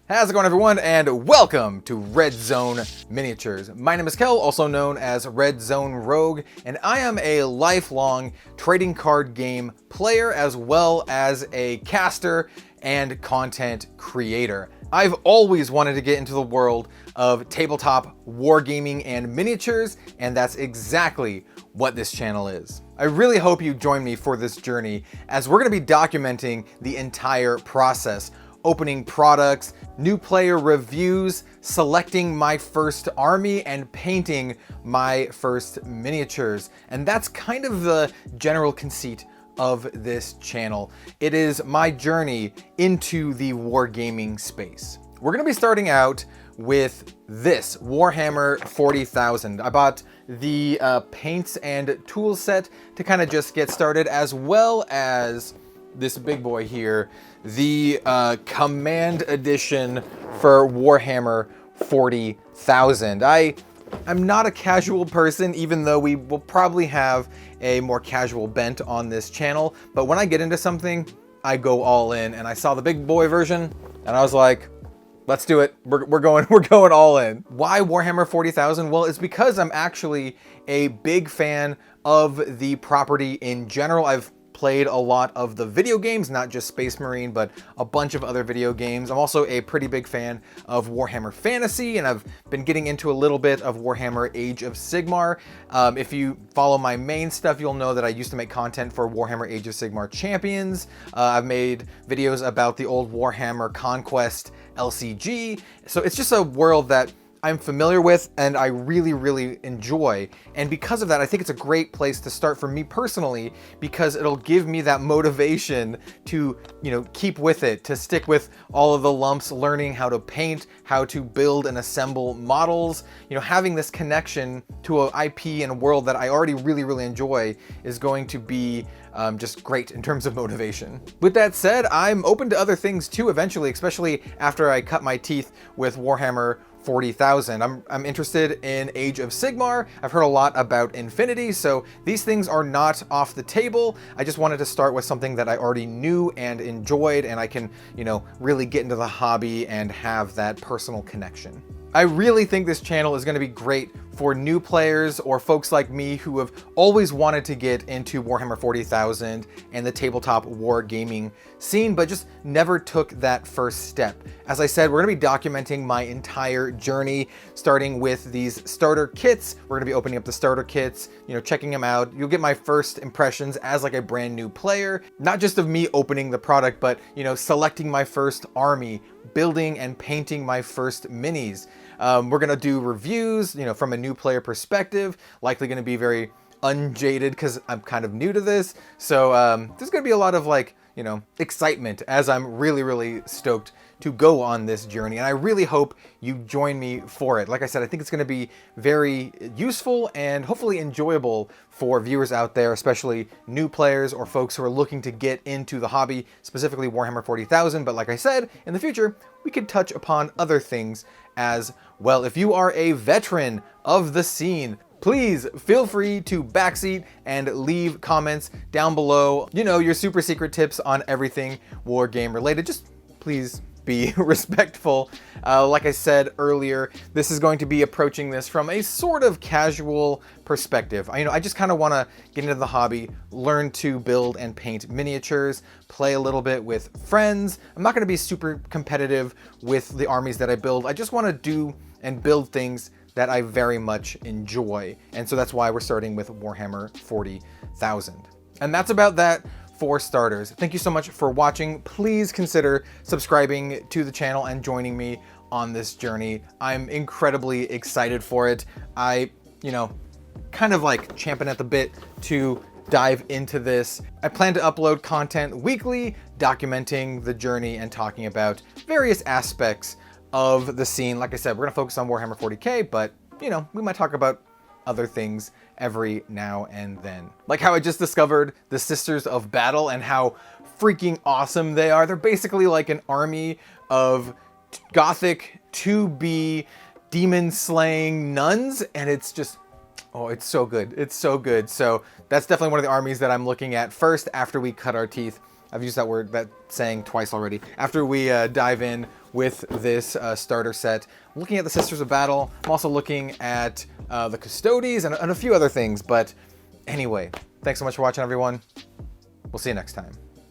How's it going, everyone, and welcome to Red Zone Miniatures. My name is Kel, also known as Red Zone Rogue, and I am a lifelong trading card game player as well as a caster and content creator. I've always wanted to get into the world of tabletop wargaming and miniatures, and that's exactly what this channel is. I really hope you join me for this journey as we're going to be documenting the entire process, opening products, new player reviews, selecting my first army, and painting my first miniatures. And that's kind of the general conceit of this channel. It is my journey into the wargaming space. We're going to be starting out with this Warhammer 40,000. I bought the paints and tool set to kind of just get started, as well as this big boy here, the Command Edition for Warhammer 40,000. I'm not a casual person, even though we will probably have a more casual bent on this channel, but when I get into something, I go all in, and I saw the big boy version, and I was like, let's do it. We're going all in. Why Warhammer 40,000? Well, it's because I'm actually a big fan of the property in general. I've played a lot of the video games, not just Space Marine, but a bunch of other video games. I'm also a pretty big fan of Warhammer Fantasy, and I've been getting into a little bit of Warhammer Age of Sigmar. If you follow my main stuff, you'll know that I used to make content for Warhammer Age of Sigmar Champions. I've made videos about the old Warhammer Conquest LCG. So it's just a world that I'm familiar with and I really, really enjoy. And because of that, I think it's a great place to start for me personally, because it'll give me that motivation to, keep with it, to stick with all of the lumps, learning how to paint, how to build and assemble models. Having this connection to an IP and a world that I already really, really enjoy is going to be just great in terms of motivation. With that said, I'm open to other things too eventually, especially after I cut my teeth with Warhammer 40,000. I'm interested in Age of Sigmar. I've heard a lot about Infinity, so these things are not off the table. I just wanted to start with something that I already knew and enjoyed, and I can, really get into the hobby and have that personal connection. I really think this channel is going to be great for new players or folks like me who have always wanted to get into Warhammer 40,000 and the tabletop war gaming scene, but just never took that first step. As I said, we're going to be documenting my entire journey, starting with these starter kits. We're going to be opening up the starter kits, checking them out. You'll get my first impressions as like a brand new player, not just of me opening the product, but, selecting my first army, building and painting my first minis. We're going to do reviews, from a new player perspective, likely going to be very unjaded because I'm kind of new to this. So there's going to be a lot of excitement as I'm really, really stoked to go on this journey. And I really hope you join me for it. Like I said, I think it's going to be very useful and hopefully enjoyable for viewers out there, especially new players or folks who are looking to get into the hobby, specifically Warhammer 40,000. But like I said, in the future, we could touch upon other things as well. If you are a veteran of the scene, please feel free to backseat and leave comments down below. Your super secret tips on everything war game related. Just please be respectful. Like I said earlier, this is going to be approaching this from a sort of casual perspective. I just kind of want to get into the hobby, learn to build and paint miniatures, play a little bit with friends. I'm not going to be super competitive with the armies that I build. I just want to do and build things that I very much enjoy. And so that's why we're starting with Warhammer 40,000. And that's about that for starters. Thank you so much for watching. Please consider subscribing to the channel and joining me on this journey. I'm incredibly excited for it. I, kind of like champing at the bit to dive into this. I plan to upload content weekly, documenting the journey and talking about various aspects of the scene. Like I said, we're gonna focus on Warhammer 40k, but we might talk about other things every now and then. Like how I just discovered the Sisters of Battle and how freaking awesome they are. They're basically like an army of gothic 2B demon slaying nuns, and it's just, oh, it's so good. It's so good. So that's definitely one of the armies that I'm looking at first after we cut our teeth. I've used that saying twice already. After we dive in with this starter set. I'm looking at the Sisters of Battle. I'm also looking at the Custodes and a few other things. But anyway, thanks so much for watching, everyone. We'll see you next time.